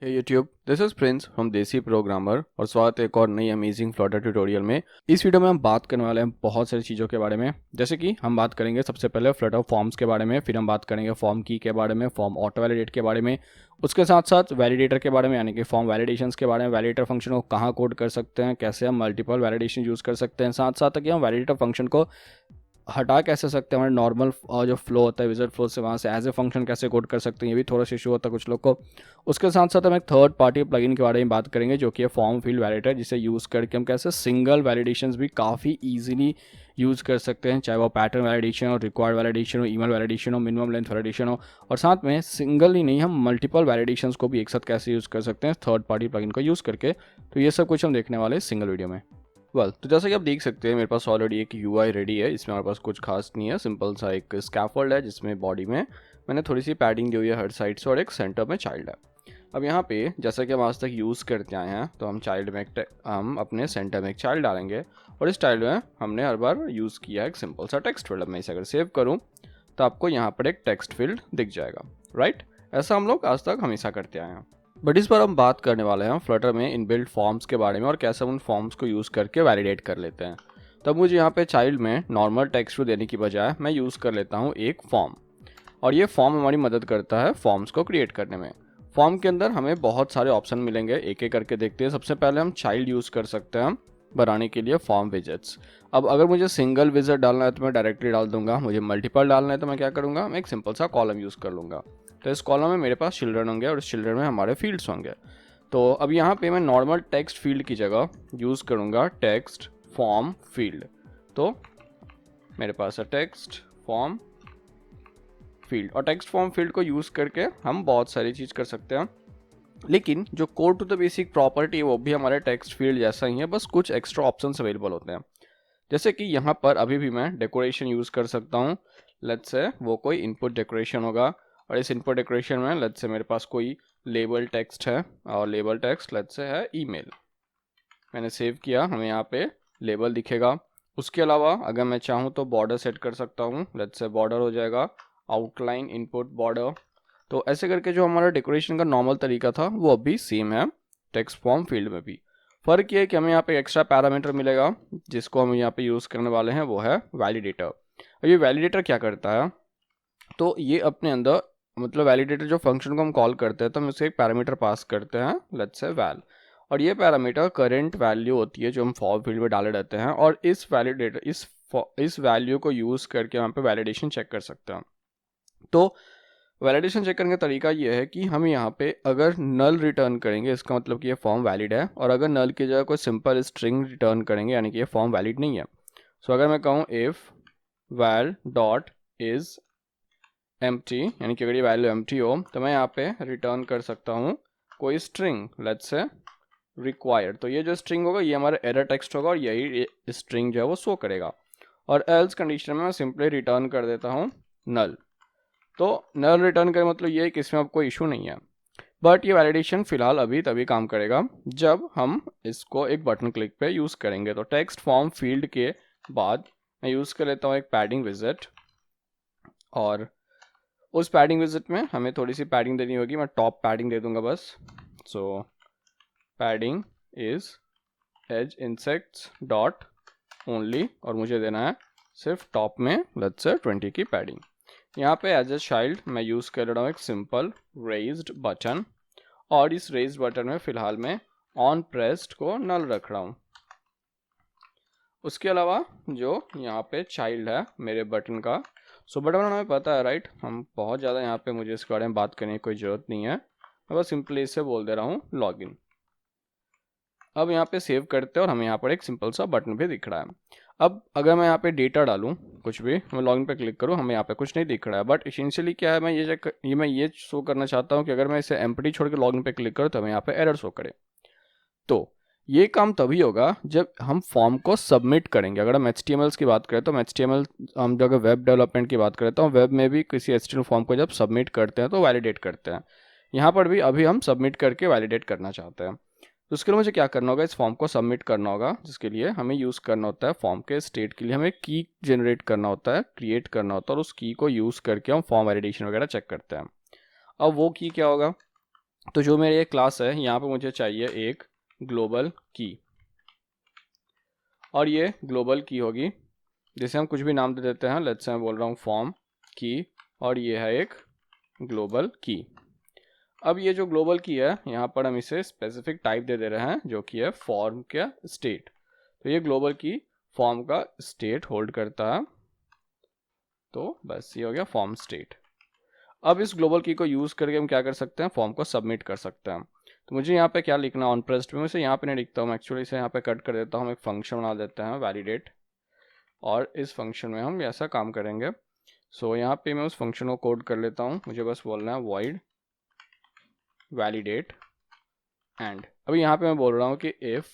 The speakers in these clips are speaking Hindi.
Hey YouTube, this is Prince from Desi Programmer और स्वागत है एक और नई अमेजिंग फ्लटर ट्यूटोरियल में। इस वीडियो में हम बात करने वाले हैं बहुत सारी चीज़ों के बारे में। जैसे कि हम बात करेंगे सबसे पहले फ्लटर फॉर्म्स के बारे में, फिर हम बात करेंगे फॉर्म की के बारे में, फॉर्म ऑटो वैलिडेट के बारे में, उसके साथ साथ वैलिडेटर के बारे में यानी कि फॉर्म वैलिडेशंस के बारे में, वैलिडेटर फंक्शन को कहाँ कोड कर सकते हैं, कैसे हम मल्टीपल वैलिडेशन यूज़ कर सकते हैं, साथ साथ कि हम वैलिडेटर फंक्शन को हटा कैसे सकते हैं, हमारे नॉर्मल जो फ्लो होता है विजट फ्लो से वहाँ से एज ए फंक्शन कैसे कोड कर सकते हैं, ये भी थोड़ा सा इशू होता है कुछ लोग को। उसके साथ साथ हम एक थर्ड पार्टी प्लगइन के बारे में बात करेंगे जो कि है फॉर्म फील्ड वैलिडेटर, जिसे यूज़ करके हम कैसे सिंगल वैलिडेशंस भी काफ़ी ईजिली यूज़ कर सकते हैं, चाहे वो पैटर्न वैलिडेशन हो, रिक्वायर्ड वैलिडेशन हो, ईमेल वैलिडेशन हो, मिनिमम लेंथ वैलिडेशन हो, और साथ में सिंगल ही नहीं हम मल्टीपल वैलिडेशंस को भी एक साथ कैसे यूज़ कर सकते हैं थर्ड पार्टी प्लगइन को यूज़ करके। तो ये सब कुछ हम देखने वाले हैं सिंगल वीडियो में। तो जैसा कि आप देख सकते हैं मेरे पास ऑलरेडी एक UI रेडी है। इसमें हमारे पास कुछ खास नहीं है, सिंपल सा एक स्कैफोल्ड है जिसमें बॉडी में मैंने थोड़ी सी पैडिंग दी हुई है हर साइड से और एक सेंटर में चाइल्ड है। अब यहाँ पे जैसा कि हम आज तक यूज़ करते आए हैं तो हम चाइल्ड में हम अपने सेंटर में एक चाइल्ड डालेंगे और इस चाइल्ड में हमने हर बार यूज़ किया है एक सिंपल सा टेक्स्ट फील्ड। मैं इसे अगर सेव करूँ तो आपको यहाँ पर एक टेक्स्ट फील्ड दिख जाएगा, राइट। ऐसा हम लोग आज तक हमेशा करते आए हैं। बट इस बार हम बात करने वाले हैं फ्लटर में इनबिल्ट फॉर्म्स के बारे में और कैसे हम उन फॉर्म्स को यूज़ करके वैलिडेट कर लेते हैं। तब मुझे यहाँ पे चाइल्ड में नॉर्मल टेक्स्ट देने की बजाय मैं यूज़ कर लेता हूँ एक फॉर्म, और ये फॉर्म हमारी मदद करता है फॉर्म्स को क्रिएट करने में। फॉर्म के अंदर हमें बहुत सारे ऑप्शन मिलेंगे, एक एक करके देखते हैं। सबसे पहले हम चाइल्ड यूज़ कर सकते हैं बनाने के लिए फॉर्म विजेट्स। अब अगर मुझे सिंगल विजेट डालना है तो मैं डायरेक्टली डाल दूंगा, मुझे मल्टीपल डालना है तो मैं क्या करूँगा, मैं एक सिंपल सा कॉलम यूज़ कर लूँगा। तो इस कॉलम में मेरे पास चिल्ड्रन होंगे और इस चिल्ड्रन में हमारे फील्ड्स होंगे। तो अब यहाँ पे मैं नॉर्मल टेक्स्ट फील्ड की जगह यूज़ करूँगा टेक्स्ट फॉर्म फील्ड। तो मेरे पास है टेक्स्ट फॉर्म फील्ड, और टेक्स्ट फॉर्म फील्ड को यूज़ करके हम बहुत सारी चीज़ कर सकते हैं। लेकिन जो code to the basic property है वो भी हमारे टेक्स्ट फील्ड जैसा ही है, बस कुछ एक्स्ट्रा ऑप्शंस अवेलेबल होते हैं। जैसे कि यहाँ पर अभी भी मैं डेकोरेशन यूज़ कर सकता हूँ। लेट्स से वो कोई इनपुट डेकोरेशन होगा और इस इनपुट डेकोरेशन में लेट्स से मेरे पास कोई लेबल टेक्स्ट है और लेबल टेक्स्ट लेट्स से है ईमेल। मैंने सेव किया, हमें यहाँ पे लेबल दिखेगा। उसके अलावा अगर मैं चाहूँ तो बॉर्डर सेट कर सकता हूँ, लेट्स से बॉर्डर हो जाएगा आउटलाइन इनपुट बॉर्डर। तो ऐसे करके जो हमारा डेकोरेशन का नॉर्मल तरीका था वो अभी सेम है टेक्स्ट फॉर्म फील्ड में भी। फ़र्क ये है कि हमें यहाँ पे एक्स्ट्रा पैरामीटर मिलेगा जिसको हम यहाँ पे यूज़ करने वाले हैं, वो है वैलिडेटर। अब ये वैलिडेटर क्या करता है, तो ये अपने अंदर मतलब वैलिडेटर जो फंक्शन को हम कॉल करते हैं तो हम उसे एक पैरामीटर पास करते हैं, लेट्स से वैल, और ये पैरामीटर करंट वैल्यू होती है जो हम फॉर्म फील्ड में डाले रहते हैं, और इस वैलिडेटर इस वैल्यू को यूज़ करके हम पे वैलिडेशन चेक कर सकते हैं। तो वैलिडेशन चेक करने का तरीका ये है कि हम यहाँ पे अगर नल रिटर्न करेंगे इसका मतलब कि ये फॉर्म वैलिड है, और अगर नल की जगह कोई सिंपल स्ट्रिंग रिटर्न करेंगे यानी कि ये फॉर्म वैलिड नहीं है। सो अगर मैं कहूँ if val dot is empty, यानी कि अगर ये वैल्यू एम्प्टी हो तो मैं यहाँ पे रिटर्न कर सकता हूँ कोई स्ट्रिंग, लेट्स से रिक्वायर्ड। तो ये जो स्ट्रिंग होगा ये हमारा एरर टेक्स्ट होगा और यही स्ट्रिंग जो है वो शो करेगा। और एल्स कंडीशन में मैं सिंपली रिटर्न कर देता हूँ नल। तो नल रिटर्न का मतलब ये है कि इसमें अब कोई इशू नहीं है। बट ये वैलिडेशन फिलहाल अभी तभी काम करेगा जब हम इसको एक बटन क्लिक पे यूज़ करेंगे। तो टेक्स्ट फॉर्म फील्ड के बाद मैं यूज़ कर लेता हूँ एक पैडिंग विजिट, और उस पैडिंग विजिट में हमें थोड़ी सी पैडिंग देनी होगी। मैं टॉप पैडिंग दे दूंगा बस। So padding is as insects dot only, और मुझे देना है सिर्फ टॉप में लेट्स से 20 की पैडिंग। यहाँ पे एज ए चाइल्ड मैं यूज़ कर रहा हूँ एक सिंपल रेज्ड बटन, और इस रेज्ड बटन में फ़िलहाल मैं ऑन प्रेस्ड को नल रख रहा हूँ। उसके अलावा जो यहाँ पे चाइल्ड है मेरे बटन का, सो बटन हमें पता है राइट, हम बहुत ज़्यादा यहाँ पे मुझे इसके बारे में बात करने की कोई ज़रूरत नहीं है। मैं बस सिंपली इसे बोल दे रहा हूँ लॉगिन। अब यहाँ पे सेव करते हैं और हमें यहाँ पर एक सिंपल सा बटन भी दिख रहा है। अब अगर मैं यहाँ पे डेटा डालूँ कुछ भी, मैं लॉगिन पे क्लिक करूँ, हमें यहाँ पे कुछ नहीं दिख रहा है। बट इसेंशियली क्या है, मैं ये शो करना चाहता हूँ कि अगर मैं इसे एम्प्टी छोड़ के लॉगिन पे क्लिक करूँ तो हमें यहाँ पे एरर शो करे। तो ये काम तभी होगा जब हम फॉर्म को सबमिट करेंगे। अगर हम HTML की बात करें तो HTML, हम जो अगर वेब डेवलपमेंट की बात करें तो वेब में भी किसी HTML फॉर्म को जब सबमिट करते हैं तो वैलिडेट करते हैं। यहाँ पर भी अभी हम सबमिट करके वैलिडेट करना चाहते हैं। तो उसके लिए मुझे क्या करना होगा, इस फॉर्म को सबमिट करना होगा, जिसके लिए हमें यूज़ करना होता है फॉर्म के स्टेट के लिए हमें की जनरेट करना होता है, क्रिएट करना होता है, और उस की को यूज़ करके हम फॉर्म वैलिडेशन वगैरह चेक करते हैं। अब वो की क्या होगा, तो जो मेरी एक क्लास है यहाँ पे मुझे चाहिए एक ग्लोबल की, और ये ग्लोबल की होगी जिसे हम कुछ भी नाम दे देते हैं। लेट्स से मैं बोल रहा हूँ फॉर्म की, और ये है एक ग्लोबल की। अब ये जो ग्लोबल की है यहाँ पर हम इसे स्पेसिफिक टाइप दे दे रहे हैं जो कि है फॉर्म का स्टेट। तो ये ग्लोबल की फॉर्म का स्टेट होल्ड करता है, तो बस ये हो गया फॉर्म स्टेट। अब इस ग्लोबल की को यूज़ करके हम क्या कर सकते हैं, फॉर्म को सबमिट कर सकते हैं। तो मुझे यहाँ पे क्या लिखना है ऑन प्रेस्ट में, इसे यहाँ पे नहीं लिखता हूँ एक्चुअली, इसे यहाँ पे कट कर देता हूँ, एक फंक्शन बना देते हैं वैलिडेट, और इस फंक्शन में हम ऐसा काम करेंगे। सो यहाँ पे मैं उस फंक्शन को कोड कर लेता हूँ, मुझे बस बोलना है void validate एंड। अभी यहाँ पे मैं बोल रहा हूँ कि इफ़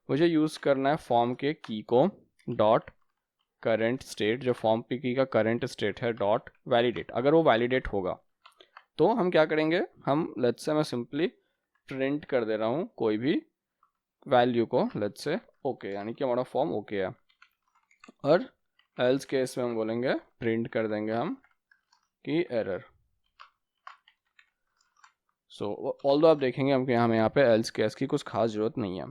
मुझे यूज़ करना है फॉर्म के की को डॉट करंट स्टेट, जो फॉर्म पे की का करंट स्टेट है डॉट वैलिडेट, अगर वो वैलिडेट होगा तो हम क्या करेंगे, हम लेट्स से मैं सिंपली प्रिंट कर दे रहा हूँ कोई भी वैल्यू को, लेट्स से ओके, यानी कि हमारा फॉर्म ओके है। और एल्स केस में हम बोलेंगे प्रिंट कर देंगे हम कि एरर। सो ऑल्दो आप देखेंगे हम कि हमें यहाँ पे एल्स केस की कुछ खास ज़रूरत नहीं है।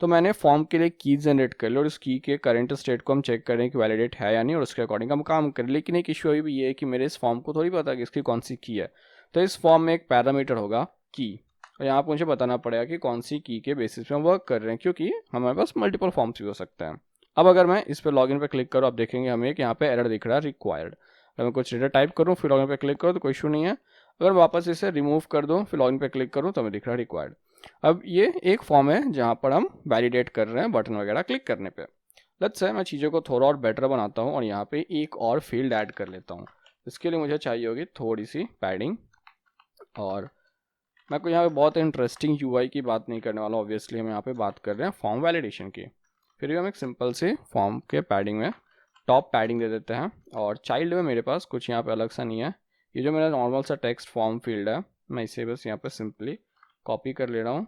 तो मैंने फॉर्म के लिए की जनरेट कर ली, और उस की के करंट स्टेट को हम चेक करें कि वैलिडेट है या नहीं, और उसके अकॉर्डिंग हम काम करें। लेकिन एक इशू अभी भी ये है कि मेरे इस फॉर्म को थोड़ी पता कि इसकी कौन सी की है। तो इस फॉर्म में एक पैरामीटर होगा की, और यहाँ पर मुझे बताना पड़ेगा कि कौन सी की के बेसिस पे हम वर्क कर रहे हैं, क्योंकि हमारे पास मल्टीपल फॉर्म्स भी हो सकते हैं। अब अगर मैं इस पर लॉगिन पे क्लिक करूँ, आप देखेंगे हमें एक यहाँ पे एरर दिख रहा है रिक्वायर्ड। अगर मैं कुछ डेटा टाइप करूँ फिर लॉगिन पे क्लिक करूँ तो कोई इशू नहीं है। अगर वापस इसे रिमूव कर दूँ फिर लॉगिन पे क्लिक करूँ तो हमें दिख रहा है रिक्वायर्ड। अब ये एक फॉर्म है जहाँ पर हम वैलिडेट कर रहे हैं बटन वगैरह क्लिक करने पे। लेट्स से मैं चीज़ों को थोड़ा और बेटर बनाता हूँ और यहाँ पे एक और फील्ड ऐड कर लेता हूँ। इसके लिए मुझे चाहिए होगी थोड़ी सी पैडिंग, और मैं कोई यहाँ पे बहुत इंटरेस्टिंग यूआई की बात नहीं करने वाला, ऑब्वियसली हम यहाँ पे बात कर रहे हैं फॉर्म वैलिडेशन की। फिर भी हम एक सिंपल से फॉर्म के पैडिंग में टॉप पैडिंग दे देते हैं, और चाइल्ड में मेरे पास कुछ यहाँ पे अलग सा नहीं है। ये जो मेरा नॉर्मल सा टेक्स्ट फॉर्म फील्ड है, मैं इसे बस यहाँ पे सिंपली कॉपी कर ले रहा हूँ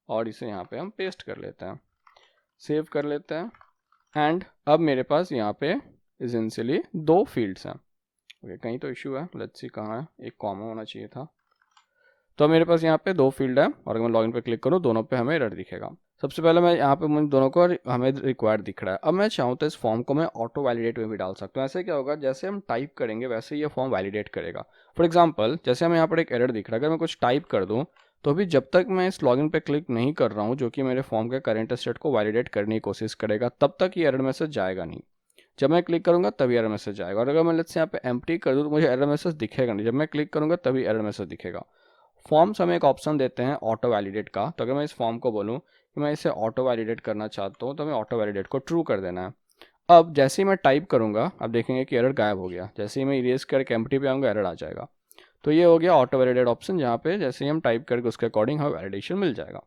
और इसे यहाँ पे हम पेस्ट कर लेते हैं, सेव कर लेते हैं। एंड अब मेरे पास यहाँ पे इसेंशियली दो फील्ड्स हैं। ओके, कहीं तो इशू है, लेट्स सी कहाँ है, एक कॉमा होना चाहिए था। तो मेरे पास यहाँ पे दो फील्ड है, और अगर मैं लॉगिन पे क्लिक करूँ दोनों पे हमें एरर दिखेगा। सबसे पहले मैं यहाँ पे मुझे दोनों को हमें रिक्वायर्ड दिख रहा है। अब मैं चाहूँ तो इस फॉर्म को मैं ऑटो वैलिडेट में भी डाल सकता हूँ। ऐसे क्या होगा, जैसे हम टाइप करेंगे वैसे ये फॉर्म वैलिडेट करेगा। फॉर एग्जाम्पल जैसे हमें यहाँ पर एक एरर दिख रहा है, अगर मैं कुछ टाइप कर दूँ तो भी जब तक मैं इस लॉगिन पे क्लिक नहीं कर रहा हूँ जो कि मेरे फॉर्म के करंट स्टेट को वैलिडेट करने की कोशिश करेगा, तब तक ये एरर मैसेज जाएगा नहीं। जब मैं क्लिक करूँगा तभी एरर मैसेज जाएगा। और अगर मैं लेट्स से यहाँ पे एम्प्टी कर दूँ तो मुझे एरर मैसेज दिखेगा नहीं, जब मैं क्लिक करूँगा तभी एरर मैसेज दिखेगा। फॉर्म्स हमें एक ऑप्शन देते हैं ऑटो वैलिडेट का। तो अगर मैं इस फॉर्म को बोलूँ कि मैं इसे ऑटो वैलिडेट करना चाहता हूँ तो हमें ऑटो वैलिडेट को ट्रू कर देना है। अब जैसे ही मैं टाइप करूँगा अब देखेंगे कि एरर गायब हो गया। जैसे ही मैं इरेज करके एम्प्टी पे आऊँगा एरर आ जाएगा। तो ये हो गया ऑटो वैलिडेट ऑप्शन, जहाँ पे जैसे ही हम टाइप करके उसके अकॉर्डिंग हमें वैलिडेशन मिल जाएगा।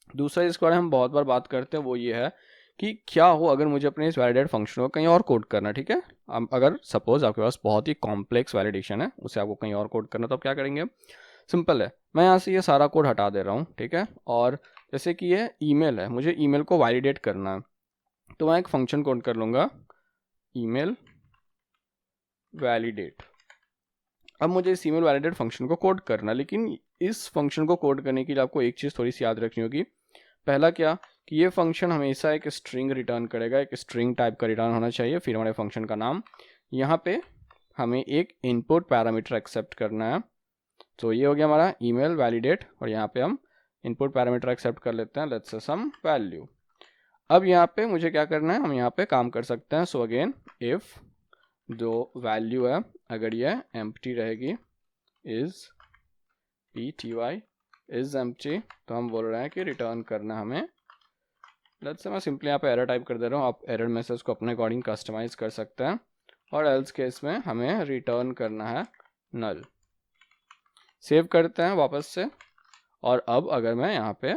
दूसरा जिसके बारे में हम बहुत बार बात करते हैं वो ये है कि क्या हो अगर मुझे अपने इस वैलिडेट फंक्शन को कहीं और कोड करना, ठीक है। अब अगर सपोज आपके पास बहुत ही कॉम्प्लेक्स वैलिडेशन है, उसे आपको कहीं और कोड करना, तो आप क्या करेंगे, सिंपल है, मैं यहाँ से ये सारा कोड हटा दे रहा हूँ, ठीक है। और जैसे कि ये ईमेल है, मुझे ईमेल को वैलिडेट करना है, तो मैं एक फंक्शन कोड कर लूँगा ईमेल वैलिडेट। अब मुझे इस ईमेल वैलिडेट फंक्शन को कोड करना, लेकिन इस फंक्शन को कोड करने के लिए आपको एक चीज़ थोड़ी सी याद रखनी होगी। पहला क्या कि ये फंक्शन हमेशा एक स्ट्रिंग रिटर्न करेगा, एक स्ट्रिंग टाइप का रिटर्न होना चाहिए। फिर हमारे फंक्शन का नाम, यहाँ पे हमें एक इनपुट पैरामीटर एक्सेप्ट करना है। तो ये हो गया हमारा ईमेल वैलिडेट, और यहाँ पे हम इनपुट पैरामीटर एक्सेप्ट कर लेते हैं, लेट्स से सम वैल्यू। अब यहाँ पे मुझे क्या करना है, हम यहाँ पे काम कर सकते हैं। सो अगेन इफ़ जो वैल्यू है अगर ये एम्प्टी रहेगी, इज़ pty इज़ एम्प्टी, तो हम बोल रहे हैं कि रिटर्न करना हमें, लेट्स से मैं सिंपली यहाँ पे एरर टाइप कर दे रहा हूँ। आप एरर मैसेज को अपने अकॉर्डिंग कस्टमाइज़ कर सकते हैं। और एल्स केस में हमें रिटर्न करना है नल। सेव करते हैं वापस से। और अब अगर मैं यहाँ पे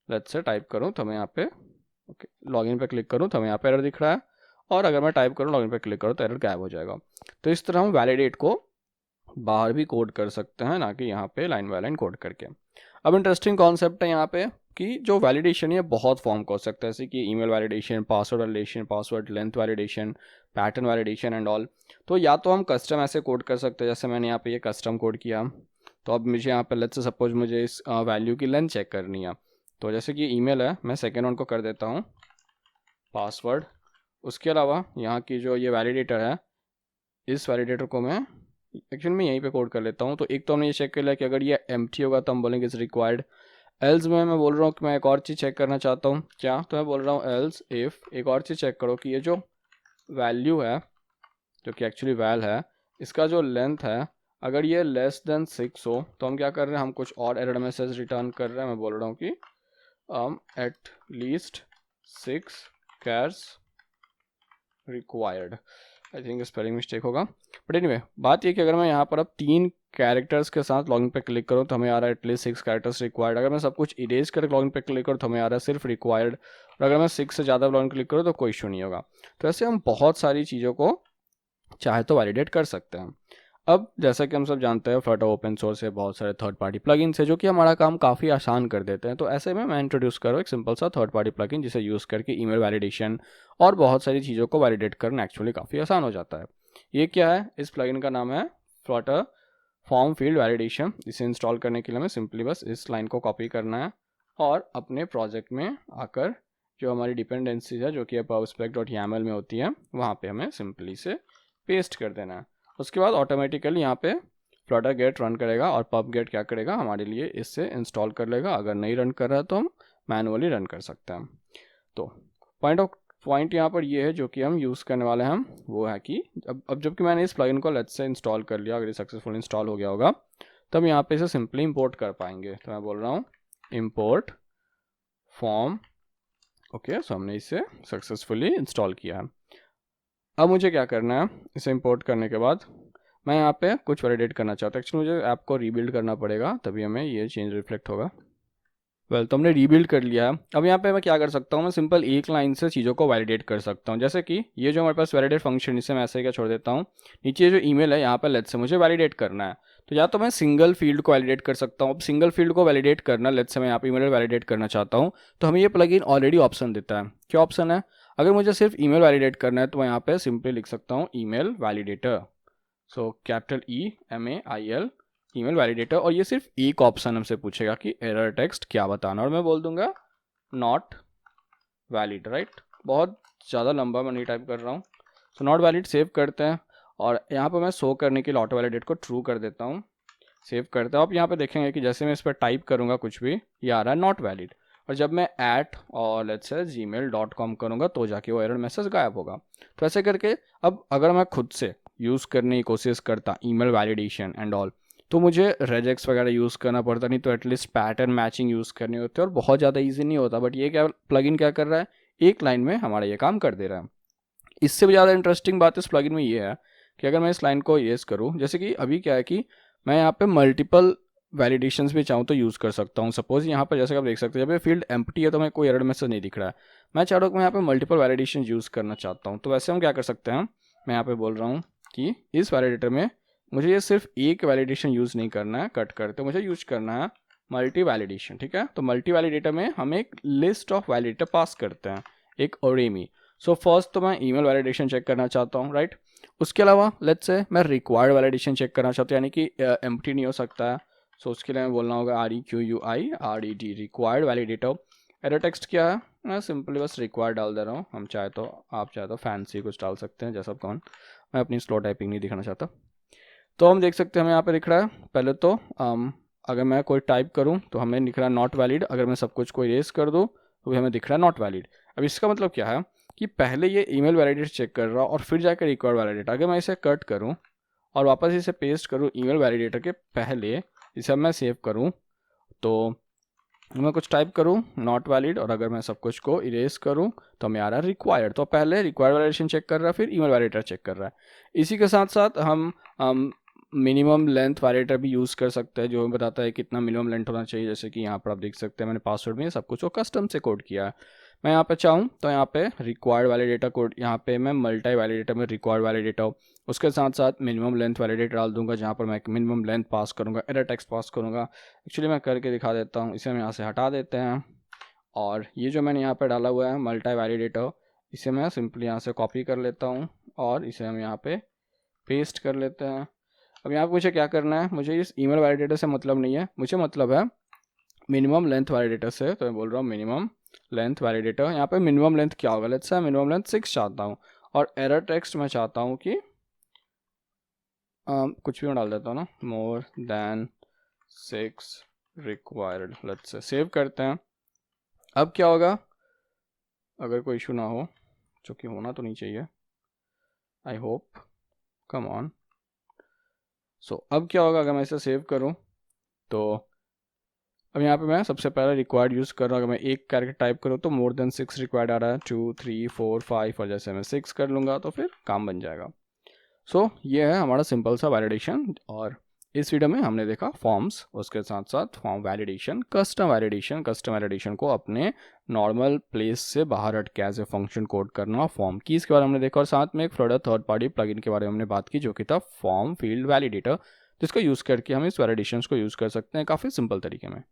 लेट्स से टाइप करूँ तो मैं यहाँ पे ओके लॉगिन पे क्लिक करूँ तो हमें यहाँ पे एरर दिख रहा है, और अगर मैं टाइप करूँ लॉगिन पे क्लिक करूँ तो एरर गायब हो जाएगा। तो इस तरह हम वैलिडेट को बाहर भी कोड कर सकते हैं, ना कि यहाँ पे लाइन बाय लाइन कोड करके। अब इंटरेस्टिंग कॉन्सेप्ट है यहाँ पे कि जो वैलिडेशन है बहुत फॉर्म का हो सकता है, जैसे कि email validation, password length validation, pattern validation and all. तो या तो हम कस्टम ऐसे कोड कर सकते हैं, जैसे मैंने यहाँ पे ये कस्टम कोड किया, तो अब मुझे यहाँ पे लेट्स से सपोज मुझे इस वैल्यू की लेंथ चेक करनी है। तो जैसे कि ईमेल है, मैं सेकेंड वन को कर देता हूँ पासवर्ड। उसके अलावा यहाँ की जो ये वैलिडेटर है, इस वैलिडेटर को मैं एक्चुअली में यहीं पे कोड कर लेता हूँ। तो एक तो हमने ये चेक कर लिया कि अगर ये एम्प्टी होगा तो हम बोलेंगे इज़ रिक्वायर्ड। एल्स में मैं बोल रहा हूँ कि मैं एक और चीज़ चेक करना चाहता हूँ। क्या? तो मैं बोल रहा हूँ एल्स इफ़, एक और चीज़ चेक करो कि ये जो वैल्यू है जो कि एक्चुअली वैल है, इसका जो लेंथ है अगर ये लेस देन 6 हो तो हम क्या कर रहे हैं, हम कुछ और एरर मैसेज रिटर्न कर रहे हैं। मैं बोल रहा हूँ कि at least 6 cares required. I think spelling mistake होगा, बट एनीवे बात ये कि अगर मैं यहाँ पर अब 3 कैरेक्टर्स के साथ लॉगिन पे क्लिक करूँ तो हमें आ रहा है एटलीस्ट 6 कैरेक्टर्स रिक्वायर्ड। अगर मैं सब कुछ इरेज करके लॉगिन पे क्लिक करूँ तो हमें आ रहा है सिर्फ रिक्वायर्ड। और अगर मैं 6 से ज़्यादा लॉगिन क्लिक करूँ तो कोई इशू नहीं होगा। तो ऐसे हम बहुत सारी चीज़ों को चाहे तो वैलिडेट कर सकते हैं। अब जैसा कि हम सब जानते हैं फ्लटर ओपन सोर्स है, बहुत सारे थर्ड पार्टी प्लगइन्स है जो कि हमारा काम काफ़ी आसान कर देते हैं। तो ऐसे में मैं इंट्रोड्यूस करूँ एक सिंपल सा थर्ड पार्टी प्लगइन जिसे यूज़ करके ईमेल वैलिडेशन और बहुत सारी चीज़ों को वैलिडेट करना एक्चुअली काफ़ी आसान हो जाता है। ये क्या है? इस प्लगइन का नाम है फ्लटर फॉर्म फील्ड वैलिडेशन। इसे इंस्टॉल करने के लिए हमें सिंपली बस इस लाइन को कॉपी करना है और अपने प्रोजेक्ट में आकर जो हमारी डिपेंडेंसीज है जो कि pubspec.yaml में होती है वहाँ पे हमें सिंपली से पेस्ट कर देना है। उसके बाद ऑटोमेटिकली यहाँ पे फ्लटर गेट रन करेगा और पब गेट क्या करेगा, हमारे लिए इससे इंस्टॉल कर लेगा। अगर नहीं रन कर रहा है तो हम मैनुअली रन कर सकते हैं। तो पॉइंट यहाँ पर ये है जो कि हम यूज़ करने वाले हैं, वो है कि अब जबकि मैंने इस प्लगइन को लेट्स से इंस्टॉल कर लिया, अगर ये सक्सेसफुल इंस्टॉल हो गया होगा तब यहाँ पे इसे सिंपली इंपोर्ट कर पाएंगे। तो मैं बोल रहा हूँ इंपोर्ट फॉर्म। ओके, सो हमने इसे सक्सेसफुली इंस्टॉल किया है। अब मुझे क्या करना है, इसे इंपोर्ट करने के बाद मैं यहाँ पे कुछ वैलिडेट करना चाहता हूँ। एक्चुअली मुझे ऐप को रीबिल्ड करना पड़ेगा तभी हमें ये चेंज रिफ्लेक्ट होगा। तो हमने रीबिल्ड कर लिया है। अब यहाँ पे मैं क्या कर सकता हूँ, मैं सिंपल एक लाइन से चीज़ों को वैलिडेट कर सकता हूँ। जैसे कि ये जो हमारे पास वैलिडेट फंक्शन, इसे मैं ऐसे क्या छोड़ देता हूँ। नीचे जो ईमेल है यहाँ पर लेट्स से मुझे वैलिडेट करना है, तो या तो मैं सिंगल फील्ड को वैलिडेट कर सकता हूँ। अब सिंगल फील्ड को वैलिडेट करना, लेट्स से मैं यहाँ पे ईमेल वैलिडेट करना चाहता हूँ, तो हमें ये प्लगइन ऑलरेडी ऑप्शन देता है। क्या ऑप्शन है? अगर मुझे सिर्फ ईमेल वैलिडेट करना है तो मैं यहाँ पे सिंपली लिख सकता हूँ email validator. So capital EMAIL email validator. और ये सिर्फ एक ऑप्शन हमसे पूछेगा कि एरर टेक्स्ट क्या बताना, और मैं बोल दूंगा नॉट वैलिड। राइट, बहुत ज़्यादा लंबा मैं नहीं टाइप कर रहा हूँ। सो नॉट वैलिड सेव करते हैं और यहाँ पर मैं शो करने के लिए ऑटो वैलिडेट को ट्रू कर देता हूँ। सेव करते हैं। आप यहाँ पे देखेंगे कि जैसे मैं इस पर टाइप करूँगा कुछ भी, ये आ रहा है नॉट वैलिड। और जब मैं @ और लेट्स से gmail.com करूँगा तो जाके वो एरर मैसेज गायब होगा। तो ऐसे करके अब अगर मैं खुद से यूज़ करने की कोशिश करता ईमेल वैलिडेशन एंड ऑल, तो मुझे रेजेक्स वगैरह यूज़ करना पड़ता, नहीं तो एटलीस्ट पैटर्न मैचिंग यूज़ करनी होती है और बहुत ज़्यादा ईजी नहीं होता। बट ये क्या प्लगइन क्या कर रहा है, एक लाइन में हमारा ये काम कर दे रहा है। इससे भी ज़्यादा इंटरेस्टिंग बात इस प्लगइन में ये है कि अगर मैं इस लाइन को यूज़ करूँ, जैसे कि अभी क्या है कि मैं यहाँ पे मल्टीपल वैलिडेशंस भी चाहूँ तो यूज़ कर सकता हूँ। सपोज यहाँ पर जैसे कि आप देख सकते हैं जब ये फील्ड एम्प्टी है तो मैं कोई एरर मैसेज नहीं दिख रहा है। मैं चाह रहा हूँ कि मैं यहाँ पे मल्टीपल वैलिडेशन यूज़ करना चाहता हूँ। तो वैसे हम क्या कर सकते हैं, मैं यहाँ पे बोल रहा हूँ कि इस वैलिडेटर में मुझे ये सिर्फ एक वैलिडेशन यूज़ नहीं करना है, कट करते मुझे यूज करना है मल्टी वैलिडेशन। ठीक है, तो मल्टी वैलिडेटर में हम एक लिस्ट ऑफ वैलिडेटर पास करते हैं, एक अरे में। सो फर्स्ट तो मैं ईमेल वैलिडेशन चेक करना चाहता हूँ, राइट। उसके अलावा लेट्स से मैं रिक्वायर्ड वैलिडेशन चेक करना चाहता हूँ, यानी कि एम्प्टी नहीं हो सकता है। सो उसके लिए मैं बोलना होगा REQUIRED required validator. Error text क्या है, मैं सिंपली बस रिक्वायर्ड डाल दे रहा हूँ। हम चाहे तो आप चाहे तो फैंसी कुछ डाल सकते हैं, जैसा कौन, मैं अपनी स्लो टाइपिंग नहीं दिखाना चाहता। तो हम देख सकते हैं हमें यहाँ पे दिख रहा है पहले तो अगर मैं कोई टाइप करूँ तो हमें दिख रहा है नॉट वैलिड। अगर मैं सब कुछ को इरेज कर दूँ तो भी हमें दिख रहा है नॉट वैलिड। अब इसका मतलब क्या है कि पहले ये ईमेल वैलिडेट चेक कर रहा और फिर जाकर रिक्वायर्ड वैलिडेट। अगर मैं इसे कट करूँ और वापस इसे पेस्ट करूँ ईमेल वैलिडेटर के पहले, इसे मैं सेव करूँ तो मैं कुछ टाइप करूँ नॉट वैलिड, और अगर मैं सब कुछ को इरेज करूँ तो हमें आ रहा है रिक्वायर्ड। तो पहले रिक्वायर्ड वैलिडेशन चेक कर रहा है, फिर ईमेल वैलिडेटर चेक कर रहा है। इसी के साथ साथ हम मिनिमम लेंथ वैलिडेटर भी यूज़ कर सकते हैं जो हमें बताता है कितना मिनिमम लेंथ होना चाहिए। जैसे कि यहाँ पर आप देख सकते हैं मैंने पासवर्ड में सब कुछ को कस्टम से कोड किया है। मैं यहाँ पे चाहूँ तो यहाँ पे रिक्वायर्ड वैलिडेटर कोड, यहाँ पे मैं मल्टी वैलिडेटर में रिक्वायर्ड वैलिडेटर, उसके साथ साथ मिनिमम लेंथ वैलिडेटर डाल दूंगा जहाँ पर मैं मिनिमम लेंथ पास करूँगा, एरर टेक्स्ट पास करूँगा। एक्चुअली मैं करके दिखा देता हूँ। इसे हम यहाँ से हटा देते हैं और ये जो मैंने यहाँ पर डाला हुआ है मल्टी वैलिडेटर, इसे मैं सिंपली यहाँ से कॉपी कर लेता हूँ और इसे हम यहाँ पे पेस्ट कर लेते हैं। अब यहाँ पे मुझे क्या करना है, मुझे इस ईमेल वैलिडेटर से मतलब नहीं है, मुझे मतलब है मिनिमम लेंथ वैलिडेटर से। तो मैं बोल रहा हूँ मिनिमम लेंथ वैलिडेटर। यहाँ पे मिनिमम लेंथ क्या होगा, लेट्स से मिनिमम लेंथ 6 चाहता हूँ, और एरर टेक्स्ट मैं चाहता हूँ कि कुछ भी मैं डाल देता हूँ ना, more than 6 required. Let's say save करते हैं। अब क्या होगा, अगर कोई इशू ना हो, जो कि होना तो नहीं चाहिए, आई होप, कम ऑन। सो अब क्या होगा, अगर मैं इसे सेव करूँ तो अब यहाँ पे मैं सबसे पहले रिक्वायर्ड यूज़ कर रहा हूँ। अगर मैं एक कैरेक्टर टाइप करूँ तो मोर देन 6 रिक्वायर्ड आ रहा है, 2 3 4 5, और जैसे मैं 6 कर लूँगा तो फिर काम बन जाएगा। सो ये है हमारा सिंपल सा वैलिडेशन। और इस वीडियो में हमने देखा फॉर्म्स, उसके साथ साथ form validation, custom validation. Custom validation को अपने नॉर्मल प्लेस से बाहर हट के एज ए फंक्शन कोड करना, फॉर्म कीज के बारे में हमने देखा, और साथ में एक फ्लटर थर्ड पार्टी प्लगइन के बारे में हमने बात की जो कि था फॉर्म फील्ड वैलिडेटर, जिसको यूज़ करके हम इस वैलिडेशंस को यूज़ कर सकते हैं काफ़ी सिंपल तरीके में।